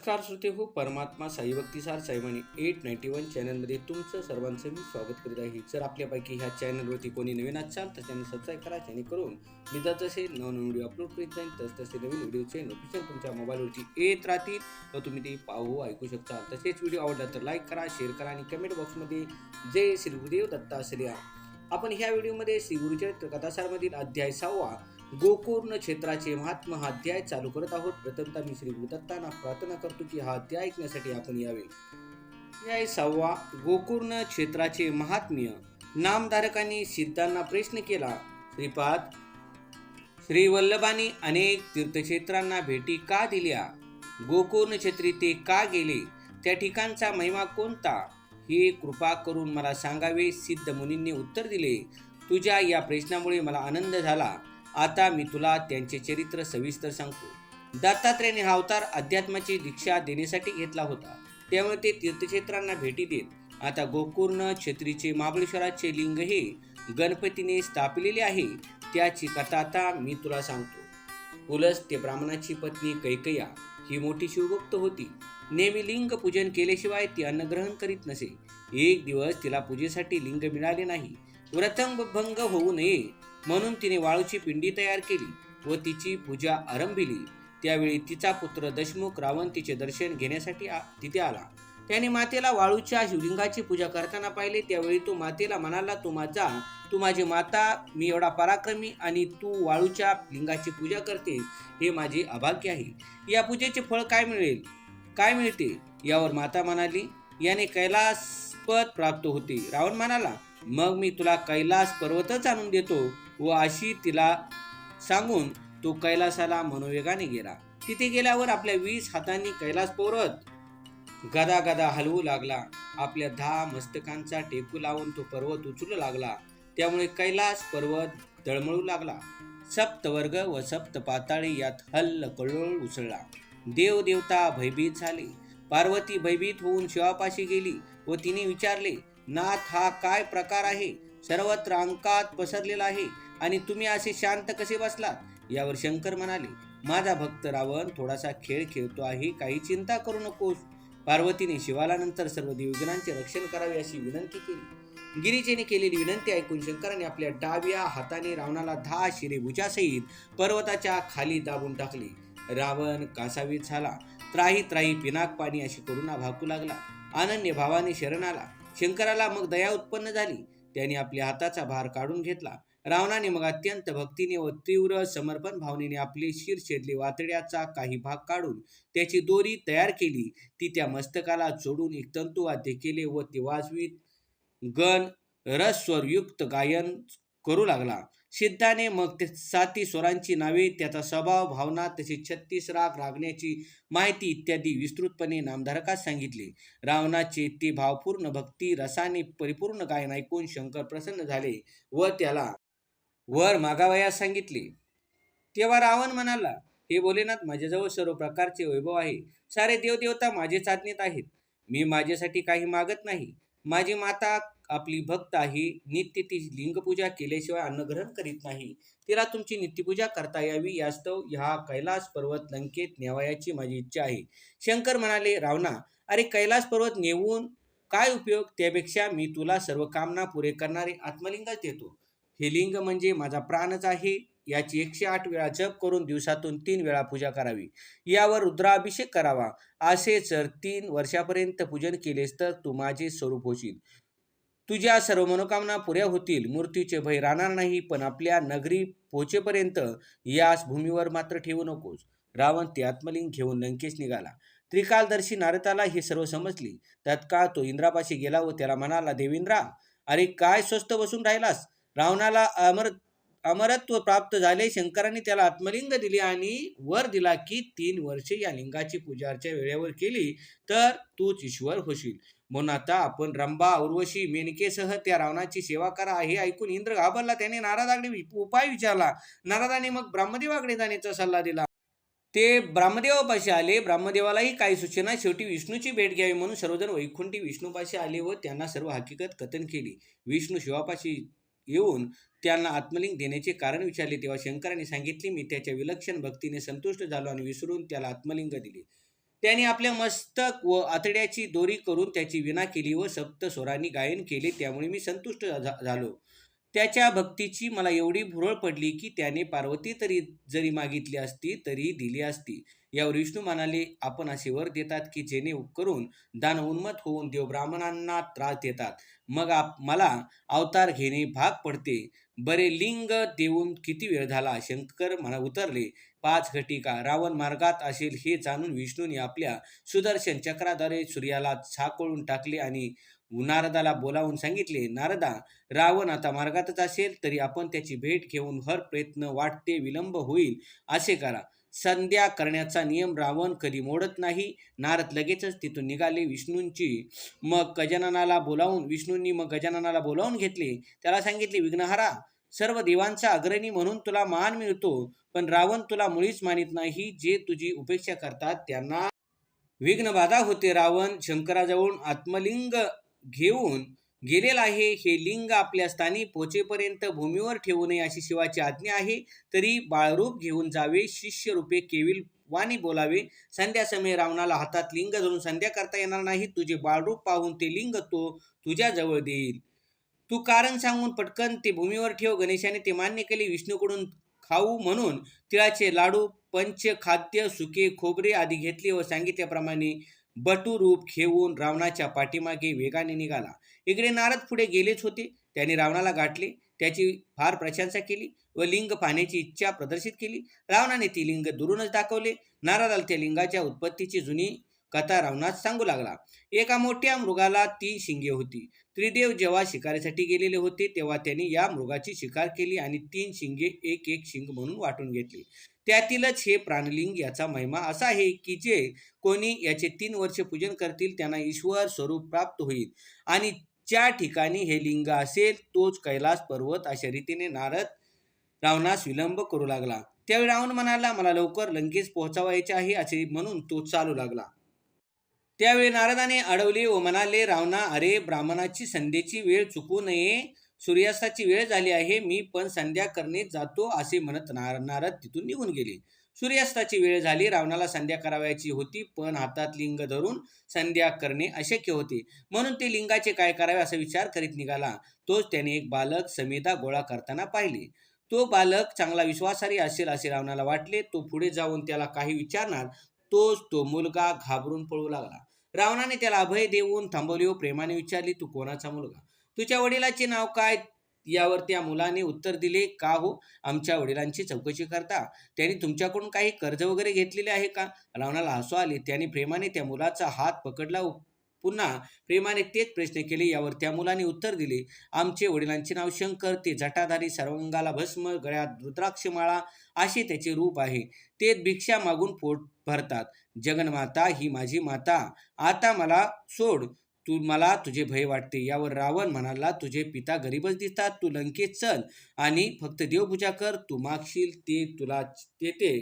नमस्कार श्रोते हो, परमात्मा साई भक्तिसार साईबाणी 891 चॅनलमध्ये तुमचं सर्वांचं मी स्वागत करीत आहे. जर आपल्यापैकी ह्या चॅनलवरती कोणी नवीन असाल तर चॅनल सबस्क्राईब करा, जेणेकरून मी जसे नवनवीन व्हिडिओ अपलोड करीत जाईल तसे नवीन व्हिडिओचे नोटिफिकेशन तुमच्या मोबाईलवरती येत राहतील व तुम्ही ते पाहू ऐकू शकता. तसेच व्हिडिओ आवडला तर लाईक करा, शेअर करा आणि कमेंट बॉक्समध्ये जय श्री गुरुदेव दत्ता असे लिहा. आपण ह्या व्हिडिओमध्ये श्री गुरुचरित्र कथासारमधील अध्याय 6 गोकर्ण क्षेत्राचे महात्म्य हा अध्याय चालू करत आहोत. प्रथमतः मी श्री गुरुदत्तांना प्रार्थना करतो की हा अध्याय ऐकण्यासाठी आपण यावे. अध्याय 6 गोकर्ण क्षेत्राचे महात्म्य. नामधारकांनी सिद्धांना प्रश्न केला, श्रीपाद, श्री वल्लभांनी अनेक तीर्थक्षेत्रांना भेटी का दिल्या? गोकर्ण क्षेत्री ते का गेले? त्या ठिकाणचा महिमा कोणता? हे कृपा करून मला सांगावे. सिद्ध मुनींनी उत्तर दिले, तुझ्या या प्रश्नामुळे मला आनंद झाला. आता मी तुला त्यांचे चरित्र सविस्तर सांगतो. दत्तात्रेयाने हा अवतार अध्यात्माची दीक्षा देण्यासाठी घेतला होता, त्यामुळे ते तीर्थक्षेत्रांना भेटी देत. आता गोकर्ण क्षेत्रीचे महाबळेश्वराचे लिंग हे गणपतीने स्थापिलेले आहे. त्याची कथा आता मी तुला सांगतो. पुलस्त्य ब्राह्मणाची पत्नी कैकय्या ही मोठी शिवभक्त होती. नेहमी लिंग पूजन केल्याशिवाय ती अन्नग्रहण करीत नसे. एक दिवस तिला पूजेसाठी लिंग मिळाले नाही. व्रतभंग होऊ नये म्हणून तिने वाळूची पिंडी तयार केली व तिची पूजा आरंभिली. त्यावेळी तिचा पुत्र दशमुख रावण तिचे दर्शन घेण्यासाठी तिथे आला. त्याने मातेला वाळूच्या शिवलिंगाची पूजा करताना पाहिले. त्यावेळी तो मातेला म्हणाला, तू माझी माता, मी एवढा पराक्रमी आणि तू वाळूच्या लिंगाची पूजा करतेस, हे माझे अभाग्य आहे. या पूजेचे फळ काय मिळते? यावर माता म्हणाली, याने कैलासपद प्राप्त होते. रावण म्हणाला, मग मी तुला कैलास पर्वतच आणून देतो. व अशी तिला सांगून तो कैलासाला मनोवेगाने गेला. तिथे गेल्यावर आपल्या 20 हातांनी कैलास पर्वत गदा गदा हलवू लागला. आपल्या 10 मस्तकांचा टेकू लावून तो पर्वत उचलू लागला. त्यामुळे कैलास पर्वत तळमळू लागला. सप्तवर्ग व सप्त पाताळे यात हल्लकल्लोळ उसळला. देवदेवता भयभीत झाले. पार्वती भयभीत होऊन शिवापाशी गेली व तिने विचारले, नाथ, हा काय प्रकार आहे? सर्वत्र अंकात पसरलेला आहे आणि तुम्ही असे शांत कसे बसलात? यावर शंकर म्हणाले, माझा भक्त रावण थोडासा खेळ खेळतो आहे, काही चिंता करू नकोस. पार्वतीने शिवाला नंतर सर्व देवगणांचे रक्षण करावे अशी विनंती केली. गिरीजेने केलेली विनंती ऐकून शंकराने आपल्या डाव्या हाताने रावणाला 10 शिरे भुजासहित पर्वताच्या खाली दाबून टाकले. रावण कासावीस झाला. त्राही त्राही पिनाक पाणी अशी करुणा भाकू लागला. अनन्य भावाने शरण आला. शंकराला मग दया उत्पन्न झाली. त्याने आपल्या हाताचा भार काढून घेतला. रावणाने मग अत्यंत भक्तीने व तीव्र समर्पण भावनेने आपले शिर छेदले. वातड्याचा काही भाग काढून त्याची दोरी तयार केली. ती त्या मस्तकाला जोडून एक तंतुवाद्य केले व ते वाजवीत गण रसस्वरयुक्त गायन करू लागला. सिद्धाने मग 7 स्वरांची नावे, त्याचा स्वभाव, भावना, तसेच 36 राग, रागण्याची माहिती इत्यादी विस्तृतपणे नामधारकास सांगितले. रावणाचे ते भावपूर्ण भक्ती रसाने परिपूर्ण गायन ऐकून शंकर प्रसन्न झाले व त्याला वर मागावयास सांगितले. तेव्हा रावण म्हणाला, हे भोलेनाथ, माझ्याजवळ सर्व प्रकारचे वैभव आहे. सारे देवदेवता माझेच आज्ञेत आहेत. मी माझ्यासाठी काही मागत नाही. माझी माता आपली भक्त आहे. नित्य ती लिंगपूजा केल्याशिवाय अन्नग्रहण करीत नाही. तिला तुमची नित्यपूजा करता यावी, यास्तव ह्या कैलास पर्वत लंकेत न्यावयाची माझी इच्छा आहे. शंकर म्हणाले, रावणा, अरे कैलास पर्वत नेऊन काय उपयोग? त्यापेक्षा मी तुला सर्व कामना पुरे करणारे आत्मलिंगच देतो. हे लिंग म्हणजे माझा प्राणच आहे. याची 108 वेळा जप करून दिवसातून 3 वेळा पूजा करावी. यावर रुद्राभिषेक करावा. असे जर 3 वर्षापर्यंत पूजन केलेस तर तू माझे स्वरूप होशील. तुझ्या सर्व मनोकामना पुऱ्या होतील. मृत्यूचे भय राहणार नाही. पण आपल्या नगरी पोहोचेपर्यंत यास भूमीवर मात्र ठेवू नकोस. रावण ते आत्मलिंग घेऊन लंकेस निघाला. त्रिकालदर्शी नारदाला हे सर्व समजले. तत्काळ तो इंद्रापाशी गेला व त्याला म्हणाला, देवेंद्रा, अरे काय स्वस्थ बसून राहिलास? रावणाला अमरत्व प्राप्त झाले. शंकराने त्याला आत्मलिंग दिले आणि वर दिला की 3 वर्षे या लिंगाची पूजा अर्चा वेळेवर केली तर तूच ईश्वर होशील. म्हणून आता आपण रंभा, उर्वशी, मेनकेसह त्या रावणाची सेवा करा. हे ऐकून इंद्र घाबरला. त्याने नारदाकडे उपाय विचारला. नारदाने मग ब्रह्मदेवाकडे जाण्याचा सल्ला दिला. ते ब्रह्मदेवापाशी आले. ब्रह्मदेवालाही काही सूचना. शेवटी विष्णूची भेट घ्यावी म्हणून सर्वजण वैकुंठी विष्णूपाशी आले व त्यांना सर्व हकीकत कथन केली. विष्णू शिवापाशी येऊन त्यांना आत्मलिंग देण्याचे कारण विचारले. तेव्हा शंकराने सांगितले, मी त्याच्या विलक्षण भक्तीने संतुष्ट झालो आणि विसरून त्याला आत्मलिंग दिले. त्याने आपल्या मस्तक व आतड्याची दोरी करून त्याची विना केली व सप्तस्वरांनी गायन केले, त्यामुळे मी संतुष्ट झालो. त्याच्या भक्तीची मला एवढी भुरळ पडली की त्याने पार्वती जरी मागितली असती तरी दिली असती. यावर विष्णू म्हणाले, आपण असे वर देतात की जेणे करून दान उन्मत होऊन देव ब्राह्मणांना त्रास देतात. मग मला अवतार घेणे भाग पडते. बरे लिंग देऊन किती वेळ झाला? शंकर म्हणा उतरले. 5 घटिका. रावण मार्गात असेल हे जाणून विष्णूने आपल्या सुदर्शन चक्राद्वारे सूर्याला झाकोळून टाकले आणि नारदाला बोलावून सांगितले, नारदा, रावण आता मार्गातच असेल तरी आपण त्याची भेट घेऊन हर प्रयत्न वाटते विलंब होईल असे करा. संध्या करण्याचा नियम रावण कधी मोडत नाही. नारद लगेचच तिथून निघाले. विष्णूंनी मग गजाननाला बोलावून घेतले. त्याला सांगितले, विघ्नहरा, सर्व देवांचा अग्रणी म्हणून तुला मान मिळतो, पण रावण तुला मुळीच मानित नाही. जे तुझी उपेक्षा करतात त्यांना विघ्नबाधा होते. रावण शंकराजवळून आत्मलिंग घेऊन गेलेला आहे. हे लिंग आपल्या स्थानी पोचेपर्यंत भूमीवर ठेवू नये अशी शिवाची आज्ञा आहे. तरी बाळरूप घेऊन जावे, शिष्य रूपे केविल वाणी बोलावे. संध्या समय रावणाला हातात लिंग धरून संध्या करता येणार नाही. तुझे बाळरूप पाहून ते लिंग तो तुझ्या जवळ देईल. तू कारण सांगून पटकन ते भूमीवर ठेव. गणेशाने ते मान्य केले. विष्णूकडून खाऊ म्हणून तिळाचे लाडू, पंचखाद्य, सुके खोबरे आदी घेतले व सांगितल्याप्रमाणे बटूरूप घेऊन रावणाच्या पाठीमागे वेगाने निघाला. इकडे नारद पुढे गेलेच होते. त्याने रावणाला गाठले, त्याची फार प्रशंसा केली व लिंग पाहण्याची इच्छा प्रदर्शित केली. रावणाने ती लिंग दुरूनच दाखवले. नारदाला त्या लिंगाच्या उत्पत्तीची जुनी कथा रावणास सांगू लागला. एका मोठ्या मृगाला 3 शिंगे होती. त्रिदेव जेव्हा शिकारीसाठी गेलेले होते तेव्हा त्यांनी या मृगाची शिकार केली आणि 3 शिंगे एक एक शिंग म्हणून वाटून घेतली. त्यातीलच हे प्राणलिंग. याचा महिमा असा आहे की जे कोणी याचे 3 वर्ष पूजन करतील त्यांना ईश्वर स्वरूप प्राप्त होईल आणि ज्या ठिकाणी हे लिंग असेल तोच कैलास पर्वत. अशा रीतीने नारद रावणास विलंब करू लागला. त्यावेळी रावण म्हणाला, मला लवकर लंकेस पोहोचावायचे आहे असे म्हणून तो चालू लागला. त्यावेळी नारदाने अडवले व म्हणाले, रावणा, अरे ब्राह्मणाची संध्येची वेळ चुकू नये. सूर्यास्ताची वेळ झाली आहे. मी पण संध्या करणे जातो असे म्हणत नारद तिथून निघून गेले. सूर्यास्ताची वेळ झाली. रावणाला संध्या करावयाची होती, पण हातात लिंग धरून संध्या करणे अशक्य होते. म्हणून ते लिंगाचे काय करावे असा विचार करीत निघाला. तोच त्याने एक बालक समेधा गोळा करताना पाहिले. तो बालक चांगला विश्वासार्ह असेल असे रावणाला वाटले. तो पुढे जाऊन त्याला काही विचारणार तोच तो मुलगा घाबरून पळू लागला. रावणाने त्याला अभय देऊन थांबवले व प्रेमाने विचारले, तू कोणाचा मुलगा? तुझ्या वडिलांचे नाव काय? यावर त्या मुलाने उत्तर दिले, का हो, आमच्या वडिलांची चौकशी करता? त्यांनी तुमच्याकडून काही कर्ज वगैरे घेतलेले आहे का? रावणाला हसू आले. त्याने प्रेमाने त्या मुलाचा हात पकडला व पुन्हा प्रेमाने तेच प्रश्न केले. यावर त्या मुलाने उत्तर दिले, आमचे वडिलांचे नाव शंकर. ते जटाधारी, सर्वांगाला भस्म, गळ्यात रुद्राक्षमाळा असे त्याचे रूप आहे. ते भिक्षा मागून पोट भरतात. जगन्माता ही माझी माता. आता मला सोड, मला तुझे भय वाटते. यावर रावण म्हणाला, तुझे पिता गरीबच दिसतात. तू लंकेत चल आणि फक्त देवपूजा कर. तू मागशील ते तुला ते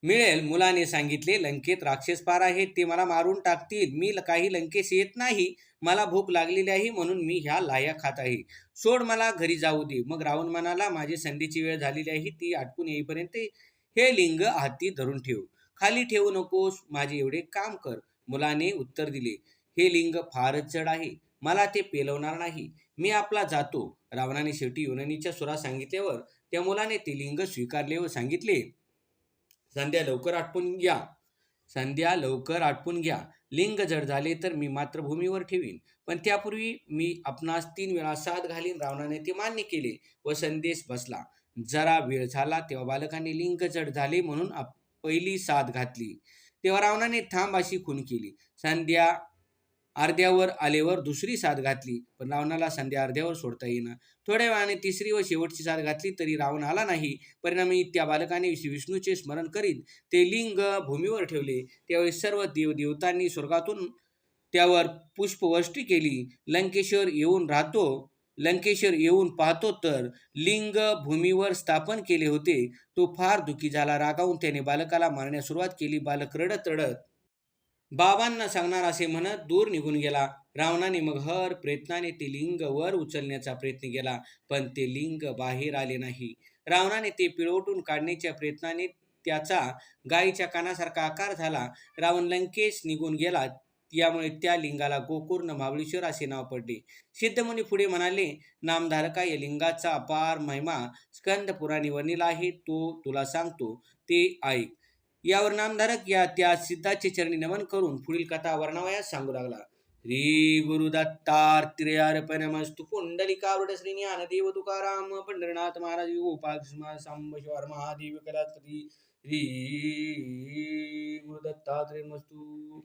मिळेल. मुलाने सांगितले, लंकेत राक्षस फार आहेत, ते मला मारून टाकतील. मी काही लंकेस येत नाही. मला भूक लागलेली आहे म्हणून मी ह्या लाह्या खात आहे. सोड, मला घरी जाऊ दे. मग रावण म्हणाला, माझी संधीची वेळ झालेली आहे. ती आटपून येईपर्यंत हे लिंग हाती धरून ठेव. खाली ठेवू नकोस. माझे एवढे काम कर. मुलाने उत्तर दिले, हे लिंग फारच जड आहे. मला ते पेलवणार नाही. मी आपला जातो. रावणाने शेवटी योनिनीच्या सुरात सांगितल्यावर त्या मुलाने ते लिंग स्वीकारले व सांगितले, संध्या लवकर आटपून घ्या. लिंग जड झाले तर मी मात्र भूमीवर ठेवीन, पण त्यापूर्वी मी आपणास 3 वेळा साद घालीन. रावणाने ते मान्य केले व संदेश बसला. जरा वेळ झाला तेव्हा बालकाने लिंग जड झाले म्हणून पहिली साद घातली. तेव्हा रावणाने थांब अशी खूण केली. संध्या अर्ध्यावर आल्यावर दुसरी साद घातली, पण रावणाला संध्या अर्ध्यावर सोडता येईना. थोड्या वेळाने तिसरी व शेवटची साद घातली तरी रावण आला नाही. परिणामी त्या बालकाने विष्णूचे स्मरण करीत ते लिंग भूमीवर ठेवले. त्यावेळी सर्व देवदेवतांनी स्वर्गातून त्यावर पुष्पवृष्टी केली. लंकेश्वर येऊन पाहतो तर लिंग भूमीवर स्थापन केले होते. तो फार दुःखी झाला. रागावून त्याने बालकाला मारण्यास सुरुवात केली. बालक रडत रडत बाबांना सांगणार असे म्हणत दूर निघून गेला. रावणाने मग हर प्रयत्नाने ते लिंग वर उचलण्याचा प्रयत्न केला, पण ते लिंग बाहेर आले नाही. रावणाने ते पिळवटून काढण्याच्या प्रयत्नाने त्याचा गायीच्या कानासारखा आकार झाला. रावण लंकेश निघून गेला. यामुळे त्या लिंगाला गोकर्ण महाबळेश्वर असे नाव पडले. सिद्धमुनी पुढे म्हणाले, नामधारका या लिंगाचा अपार महिमा स्कंद पुराणी वर्णिला आहे, तो तुला सांगतो, ते ऐक. यावर नामधारक या त्या सिद्धाचे चरणी नमन करून पुढील कथा वर्णवयास सांगू लागला. श्री गुरुदत्तात्रेयार्पणमस्तु. पुंडलिकावृत श्री ज्ञानदेव तुकाराम पंढरनाथ महाराज गोपाल सांब शिवार महादेव कलात्री. श्री गुरुदत्तात्रेय मस्तु.